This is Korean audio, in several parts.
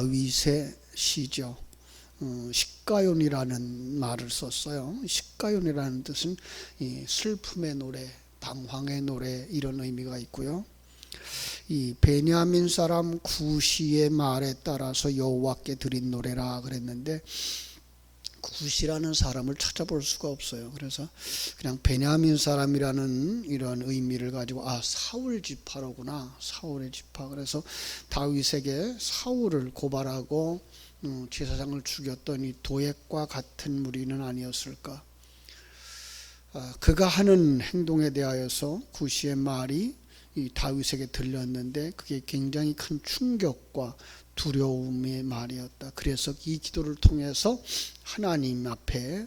다윗의 시죠. 십가요니라는 말을 썼어요. 십가요니라는 뜻은 슬픔의 노래, 방황의 노래, 이런 의미가 있고요. 이 베냐민 사람 구시의 말에 따라서 여호와께 드린 노래라 그랬는데, 구시라는 사람을 찾아볼 수가 없어요. 그래서 그냥 베냐민 사람이라는 이런 의미를 가지고 사울 지파로구나, 사울의 지파. 그래서 다윗에게 사울을 고발하고 제사장을 죽였던 이 도액과 같은 무리는 아니었을까. 그가 하는 행동에 대하여서 구시의 말이 이 다윗에게 들렸는데 그게 굉장히 큰 충격과 두려움의 말이었다. 그래서 이 기도를 통해서 하나님 앞에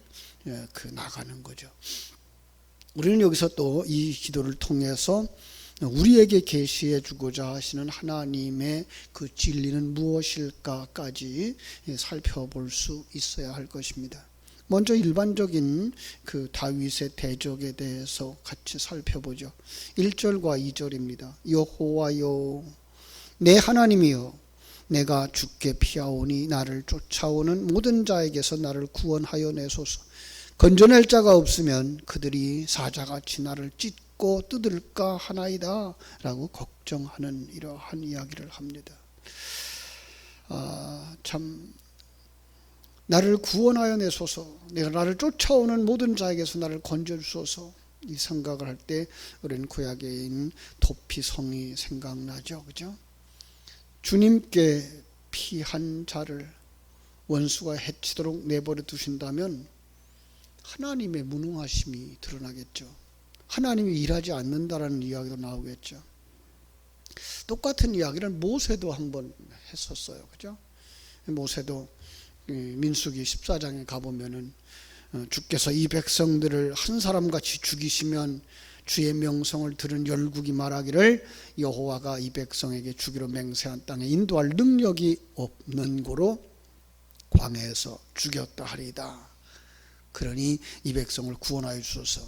나가는 거죠. 우리는 여기서 또 이 기도를 통해서 우리에게 계시해 주고자 하시는 하나님의 그 진리는 무엇일까까지 살펴볼 수 있어야 할 것입니다. 먼저 일반적인 그 다윗의 대적에 대해서 같이 살펴보죠. 1절과 2절입니다. 여호와여 내 하나님이여 내가 주께 피하오니 나를 쫓아오는 모든 자에게서 나를 구원하여 내소서. 건져낼 자가 없으면 그들이 사자같이 나를 찢고 뜯을까 하나이다 라고 걱정하는 이러한 이야기를 합니다. 참 나를 구원하여 내소서, 내가 나를 쫓아오는 모든 자에게서 나를 건져주소서, 이 생각을 할 때 우리는 구약에 있는 도피성이 생각나죠. 그죠? 주님께 피한 자를 원수가 해치도록 내버려 두신다면 하나님의 무능하심이 드러나겠죠. 하나님이 일하지 않는다라는 이야기도 나오겠죠. 똑같은 이야기를 모세도 한번 했었어요. 그죠? 모세도 민수기 14장에 가보면은 주께서 이 백성들을 한 사람같이 죽이시면 주의 명성을 들은 열국이 말하기를 여호와가 이 백성에게 주기로 맹세한 땅에 인도할 능력이 없는 고로 광야에서 죽였다 하리이다. 그러니 이 백성을 구원하여 주소서.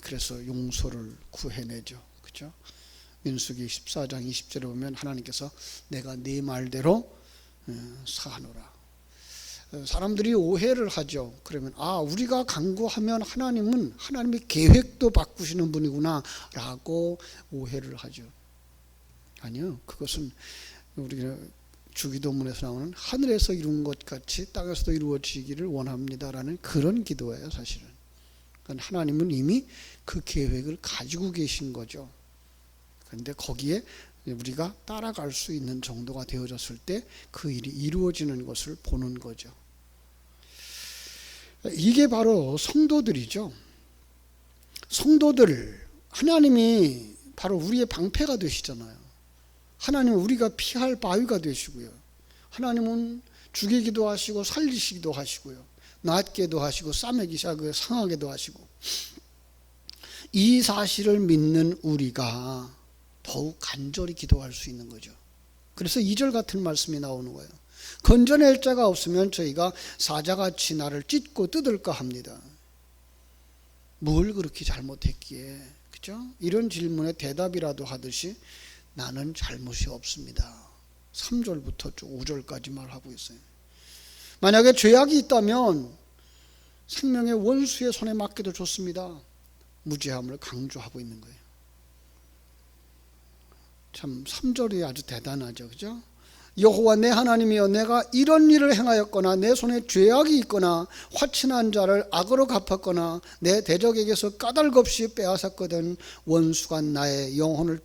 그래서 용서를 구해내죠. 그죠? 민수기 14장 20절에 보면 하나님께서 내가 네 말대로 사하노라. 사람들이 오해를 하죠. 그러면 우리가 간구하면 하나님은 하나님의 계획도 바꾸시는 분이구나 라고 오해를 하죠. 아니요, 그것은 우리가 주기도문에서 나오는 하늘에서 이룬 것 같이 땅에서도 이루어지기를 원합니다라는 그런 기도예요. 사실은 그러니까 하나님은 이미 그 계획을 가지고 계신 거죠. 그런데 거기에 우리가 따라갈 수 있는 정도가 되어졌을 때 그 일이 이루어지는 것을 보는 거죠. 이게 바로 성도들이죠. 성도들, 하나님이 바로 우리의 방패가 되시잖아요. 하나님은 우리가 피할 바위가 되시고요. 하나님은 죽이기도 하시고 살리시기도 하시고요. 낫게도 하시고 상하게도 하시고. 이 사실을 믿는 우리가 더욱 간절히 기도할 수 있는 거죠. 그래서 2절 같은 말씀이 나오는 거예요. 건져낼 자가 없으면 저희가 사자같이 나를 찢고 뜯을까 합니다. 뭘 그렇게 잘못했기에, 그죠? 이런 질문에 대답이라도 하듯이 나는 잘못이 없습니다. 3절부터 5절까지 말하고 있어요. 만약에 죄악이 있다면 생명의 원수의 손에 맡겨도 좋습니다. 무죄함을 강조하고 있는 거예요. 참 3절이 아주 대단하죠. 그죠? 여호와 내 하나님이여 내가 이런 일을 행하였거나 내 손에 죄악이 있거나 화친한 자를 악으로 갚았거나 내 대적에게서 까닭없이 빼앗았거든 원수가 나의 영혼을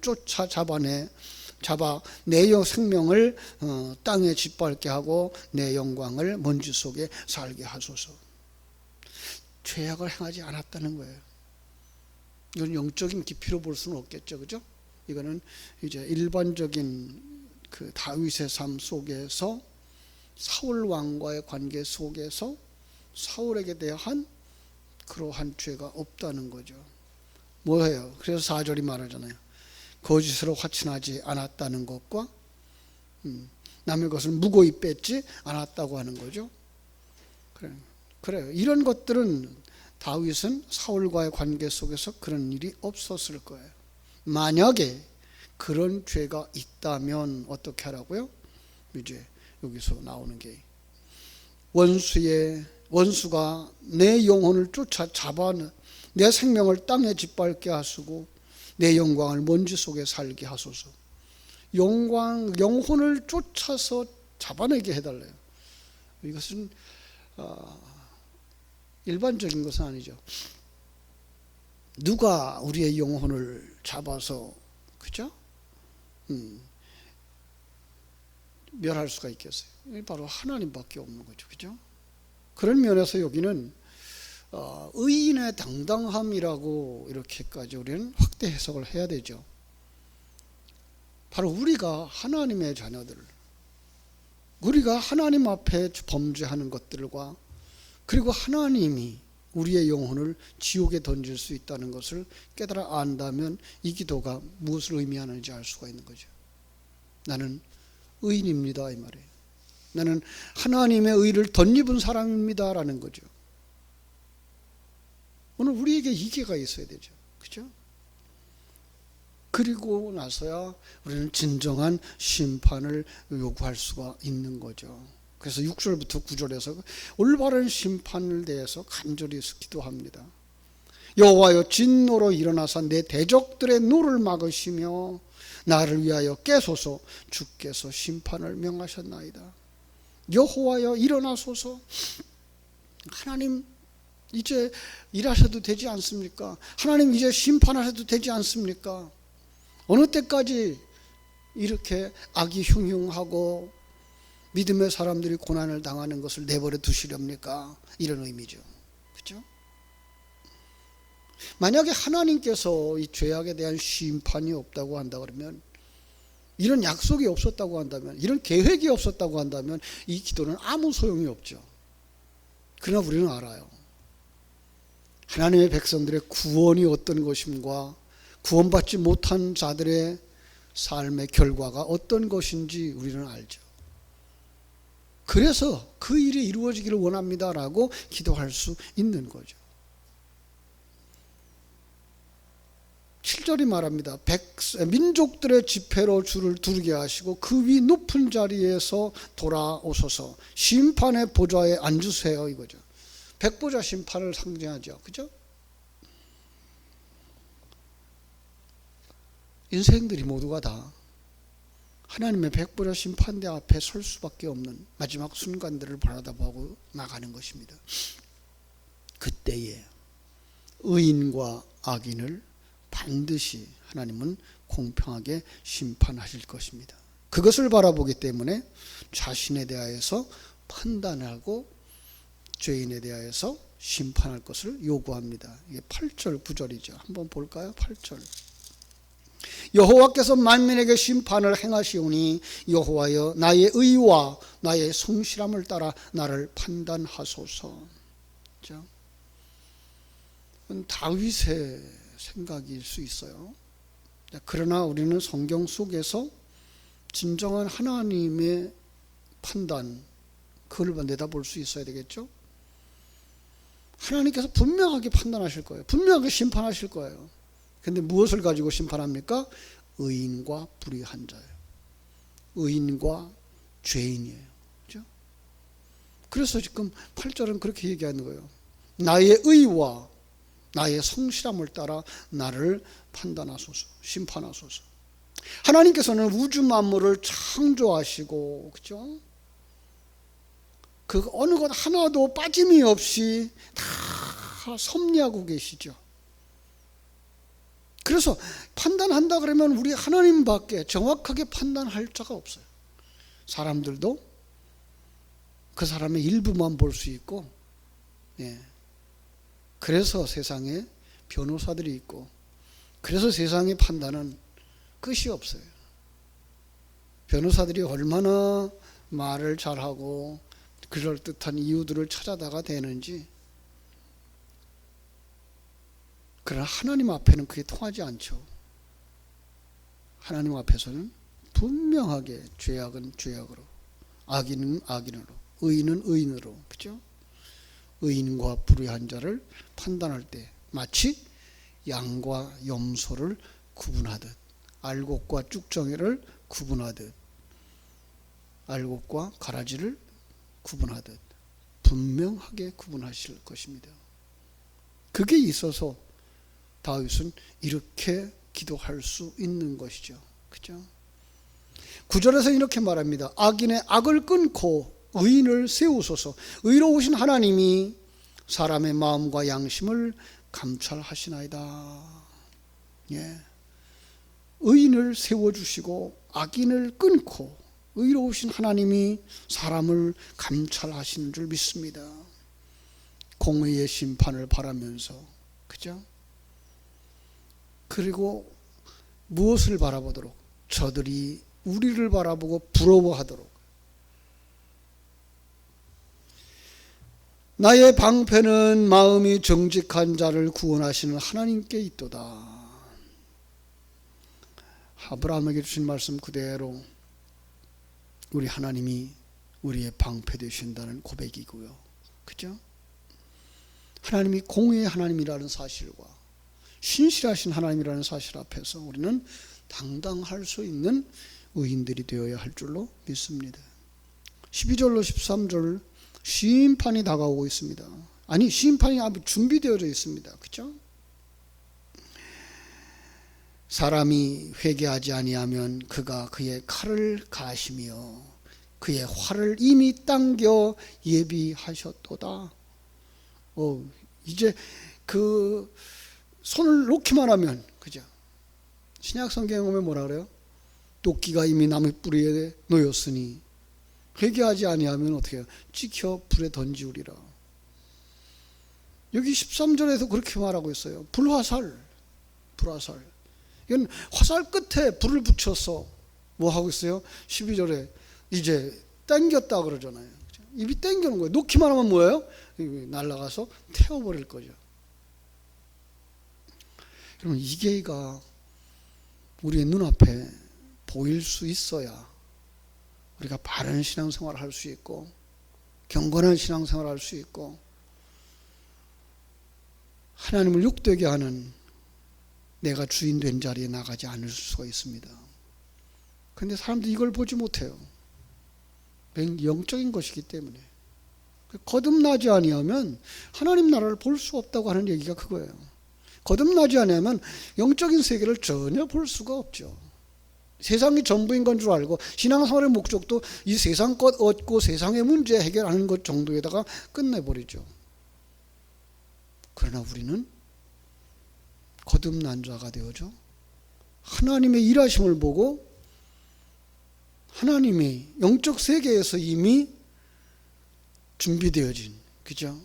잡아 내 생명을 땅에 짓밟게 하고 내 영광을 먼지 속에 살게 하소서. 죄악을 행하지 않았다는 거예요. 이건 영적인 깊이로 볼 수는 없겠죠. 그죠? 이거는 이제 일반적인 그 다윗의 삶 속에서 사울 왕과의 관계 속에서 사울에게 대한 그러한 죄가 없다는 거죠. 뭐예요? 그래서 4절이 말하잖아요. 거짓으로 화친하지 않았다는 것과 남의 것을 무고히 뺏지 않았다고 하는 거죠. 그래요. 이런 것들은 다윗은 사울과의 관계 속에서 그런 일이 없었을 거예요. 만약에 그런 죄가 있다면 어떻게 하라고요? 이제 여기서 나오는 게 원수가 내 영혼을 잡아 내 생명을 땅에 짓밟게 하시고 내 영광을 먼지 속에 살게 하소서. 영혼을 쫓아서 잡아내게 해달래요. 이것은 일반적인 것은 아니죠. 누가 우리의 영혼을 잡아서 그죠? 멸할 수가 있겠어요? 바로 하나님밖에 없는 거죠. 그죠? 그런 면에서 여기는 의인의 당당함이라고 이렇게까지 우리는 확대 해석을 해야 되죠. 바로 우리가 하나님의 자녀들, 우리가 하나님 앞에 범죄하는 것들과 그리고 하나님이 우리의 영혼을 지옥에 던질 수 있다는 것을 깨달아 안다면 이 기도가 무엇을 의미하는지 알 수가 있는 거죠. 나는 의인입니다 이 말이에요. 나는 하나님의 의를 덧입은 사람입니다 라는 거죠. 오늘 우리에게 이해가 있어야 되죠. 그죠? 그리고 나서야 우리는 진정한 심판을 요구할 수가 있는 거죠. 그래서 6절부터 9절에서 올바른 심판을 대해서 간절히 기도합니다. 여호와여 진노로 일어나사 내 대적들의 노를 막으시며 나를 위하여 깨소서. 주께서 심판을 명하셨나이다. 여호와여 일어나소서. 하나님 이제 일하셔도 되지 않습니까? 하나님 이제 심판하셔도 되지 않습니까? 어느 때까지 이렇게 악이 흉흉하고 믿음의 사람들이 고난을 당하는 것을 내버려 두시렵니까? 이런 의미죠. 그렇죠? 만약에 하나님께서 이 죄악에 대한 심판이 없다고 한다 그러면, 이런 약속이 없었다고 한다면, 이런 계획이 없었다고 한다면 이 기도는 아무 소용이 없죠. 그러나 우리는 알아요. 하나님의 백성들의 구원이 어떤 것인가, 구원받지 못한 자들의 삶의 결과가 어떤 것인지 우리는 알죠. 그래서 그 일이 이루어지기를 원합니다라고 기도할 수 있는 거죠. 7절이 말합니다. 민족들의 지폐로 주를 두르게 하시고 그 위 높은 자리에서 돌아오소서. 심판의 보좌에 앉으세요 이거죠. 백보자 심판을 상징하죠. 그죠? 인생들이 모두가 다 하나님의 백보자 심판대 앞에 설 수밖에 없는 마지막 순간들을 바라다보고 나가는 것입니다. 그때에 의인과 악인을 반드시 하나님은 공평하게 심판하실 것입니다. 그것을 바라보기 때문에 자신에 대하여서 판단하고 죄인에 대하여서 심판할 것을 요구합니다. 이게 8절 9절이죠. 한번 볼까요? 8절. 여호와께서 만민에게 심판을 행하시오니 여호와여 나의 의와 나의 성실함을 따라 나를 판단하소서. 다윗의 생각일 수 있어요. 그러나 우리는 성경 속에서 진정한 하나님의 판단, 그걸 내다볼 수 있어야 되겠죠. 하나님께서 분명하게 판단하실 거예요. 분명하게 심판하실 거예요. 근데 무엇을 가지고 심판합니까? 의인과 불의한 자예요. 의인과 죄인이에요. 그렇죠? 그래서 지금 8절은 그렇게 얘기하는 거예요. 나의 의와 나의 성실함을 따라 나를 판단하소서, 심판하소서. 하나님께서는 우주 만물을 창조하시고, 그렇죠? 그 어느 것 하나도 빠짐이 없이 다 섭리하고 계시죠. 그래서 판단한다 그러면 우리 하나님밖에 정확하게 판단할 자가 없어요. 사람들도 그 사람의 일부만 볼 수 있고, 그래서 세상에 변호사들이 있고, 그래서 세상의 판단은 끝이 없어요. 변호사들이 얼마나 말을 잘하고 그럴듯한 이유들을 찾아다가 되는지. 그러나 하나님 앞에는 그게 통하지 않죠. 하나님 앞에서는 분명하게 죄악은 죄악으로, 악인은 악인으로, 의인은 의인으로, 그죠? 의인과 불의한 자를 판단할 때 마치 양과 염소를 구분하듯, 알곡과 쭉정이를 구분하듯 알곡과 가라지를 구분하듯 분명하게 구분하실 것입니다. 그게 있어서 다윗은 이렇게 기도할 수 있는 것이죠. 그죠? 9절에서 이렇게 말합니다. 악인의 악을 끊고 의인을 세우소서. 의로우신 하나님이 사람의 마음과 양심을 감찰하시나이다. 예. 의인을 세워주시고 악인을 끊고 의로우신 하나님이 사람을 감찰하시는 줄 믿습니다. 공의의 심판을 바라면서, 그죠? 그리고 무엇을 바라보도록? 저들이 우리를 바라보고 부러워하도록. 나의 방패는 마음이 정직한 자를 구원하시는 하나님께 있도다. 아브라함에게 주신 말씀 그대로 우리 하나님이 우리의 방패 되신다는 고백이고요. 그죠? 하나님이 공의의 하나님이라는 사실과 신실하신 하나님이라는 사실 앞에서 우리는 당당할 수 있는 의인들이 되어야 할 줄로 믿습니다. 12절로 13절 심판이 다가오고 있습니다. 아니, 심판이 아주 준비되어져 있습니다. 그죠? 사람이 회개하지 아니하면 그가 그의 칼을 가시며 그의 활을 이미 당겨 예비하셨도다. 이제 그 손을 놓기만 하면, 그죠? 신약 성경에 보면 뭐라 그래요? 도끼가 이미 나무 뿌리에 놓였으니 회개하지 아니하면 어떻게 해요? 찍혀 불에 던지우리라. 여기 13절에서 그렇게 말하고 있어요. 불화살. 이건 화살 끝에 불을 붙여서 뭐 하고 있어요? 12절에 이제 당겼다 그러잖아요. 입이 당기는 거예요. 놓기만 하면 뭐예요? 날아가서 태워버릴 거죠. 여러분, 이게가 우리의 눈앞에 보일 수 있어야 우리가 바른 신앙생활을 할 수 있고 경건한 신앙생활을 할 수 있고 하나님을 욕되게 하는 내가 주인 된 자리에 나가지 않을 수가 있습니다. 그런데 사람들이 이걸 보지 못해요. 영적인 것이기 때문에. 거듭나지 아니하면 하나님 나라를 볼 수 없다고 하는 얘기가 그거예요. 거듭나지 아니하면 영적인 세계를 전혀 볼 수가 없죠. 세상이 전부인 건 줄 알고 신앙생활의 목적도 이 세상 것 얻고 세상의 문제 해결하는 것 정도에다가 끝내버리죠. 그러나 우리는 거듭난 자가 되어져 하나님의 일하심을 보고 하나님의 영적 세계에서 이미 준비되어진, 그죠?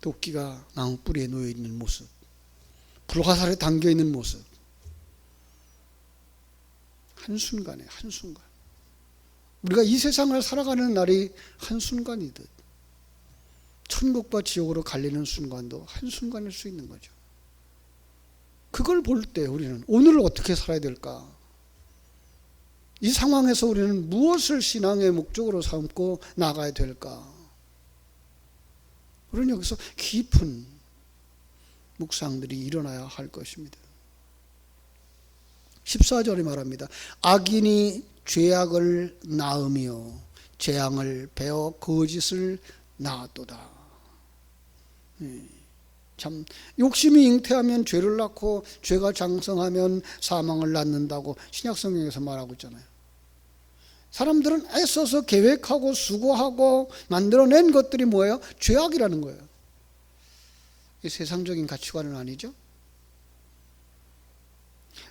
도끼가 나무 뿌리에 놓여 있는 모습, 불화살에 담겨 있는 모습, 한순간에 한순간 우리가 이 세상을 살아가는 날이 한순간이듯 천국과 지옥으로 갈리는 순간도 한순간일 수 있는 거죠. 그걸 볼 때 우리는 오늘을 어떻게 살아야 될까? 이 상황에서 우리는 무엇을 신앙의 목적으로 삼고 나가야 될까? 우리는 여기서 깊은 묵상들이 일어나야 할 것입니다. 14절이 말합니다. 악인이 죄악을 낳으며 재앙을 베어 거짓을 낳았도다. 참 욕심이 잉태하면 죄를 낳고 죄가 장성하면 사망을 낳는다고 신약성경에서 말하고 있잖아요. 사람들은 애써서 계획하고 수고하고 만들어낸 것들이 뭐예요? 죄악이라는 거예요. 이게 세상적인 가치관은 아니죠.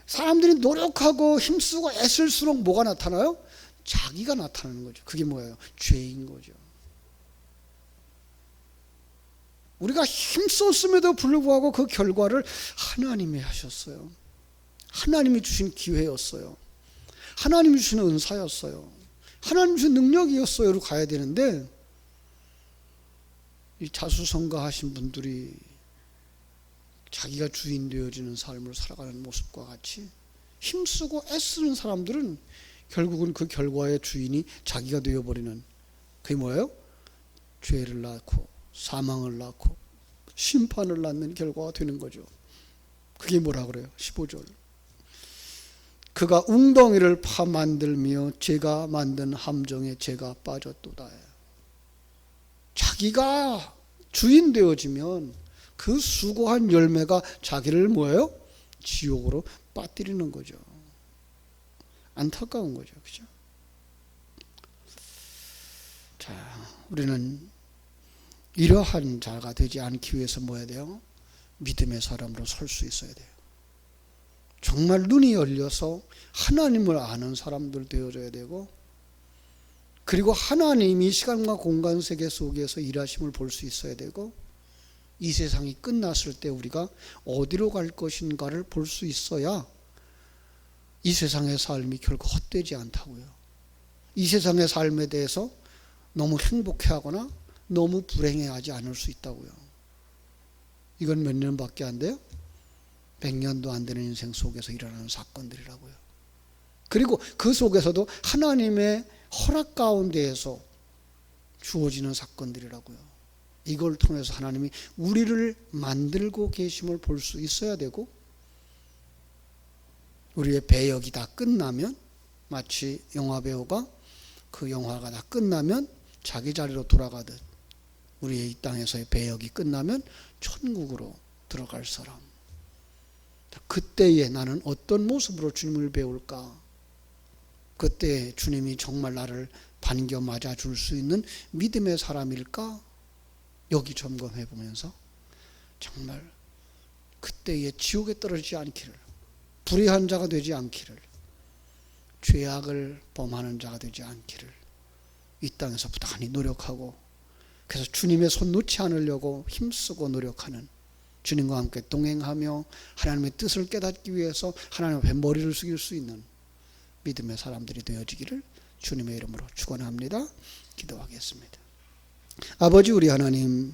사람들이 노력하고 힘쓰고 애쓸수록 뭐가 나타나요? 자기가 나타나는 거죠. 그게 뭐예요? 죄인 거죠. 우리가 힘썼음에도 불구하고 그 결과를 하나님이 하셨어요. 하나님이 주신 기회였어요. 하나님이 주신 은사였어요. 하나님이 주신 능력이었어요로 가야 되는데 이 자수성가하신 분들이 자기가 주인 되어지는 삶을 살아가는 모습과 같이 힘쓰고 애쓰는 사람들은 결국은 그 결과의 주인이 자기가 되어버리는, 그게 뭐예요? 죄를 낳고 사망을 낳고 심판을 낳는 결과가 되는 거죠. 그게 뭐라 그래요? 15절. 그가 웅덩이를 파 만들며 제가 만든 함정에 제가 빠졌도다. 자기가 주인 되어지면 그 수고한 열매가 자기를 뭐예요? 지옥으로 빠뜨리는 거죠. 안타까운 거죠. 그죠? 자, 우리는 이러한 자가 되지 않기 위해서 뭐 해야 돼요? 믿음의 사람으로 설 수 있어야 돼요. 정말 눈이 열려서 하나님을 아는 사람들 되어줘야 되고, 그리고 하나님이 시간과 공간 세계 속에서 일하심을 볼 수 있어야 되고, 이 세상이 끝났을 때 우리가 어디로 갈 것인가를 볼 수 있어야 이 세상의 삶이 결코 헛되지 않다고요. 이 세상의 삶에 대해서 너무 행복해하거나 너무 불행해하지 않을 수 있다고요. 이건 몇 년밖에 안 돼요? 100년도 안 되는 인생 속에서 일어나는 사건들이라고요. 그리고 그 속에서도 하나님의 허락 가운데에서 주어지는 사건들이라고요. 이걸 통해서 하나님이 우리를 만들고 계심을 볼 수 있어야 되고, 우리의 배역이 다 끝나면 마치 영화배우가 그 영화가 다 끝나면 자기 자리로 돌아가듯 우리의 이 땅에서의 배역이 끝나면 천국으로 들어갈 사람. 그때에 나는 어떤 모습으로 주님을 배울까? 그때 주님이 정말 나를 반겨 맞아 줄 수 있는 믿음의 사람일까? 여기 점검해 보면서 정말 그때에 지옥에 떨어지지 않기를, 불의한 자가 되지 않기를, 죄악을 범하는 자가 되지 않기를 이 땅에서 부단히 노력하고, 그래서 주님의 손 놓지 않으려고 힘쓰고 노력하는, 주님과 함께 동행하며 하나님의 뜻을 깨닫기 위해서 하나님 앞에 머리를 숙일 수 있는 믿음의 사람들이 되어지기를 주님의 이름으로 축원합니다. 기도하겠습니다. 아버지, 우리 하나님,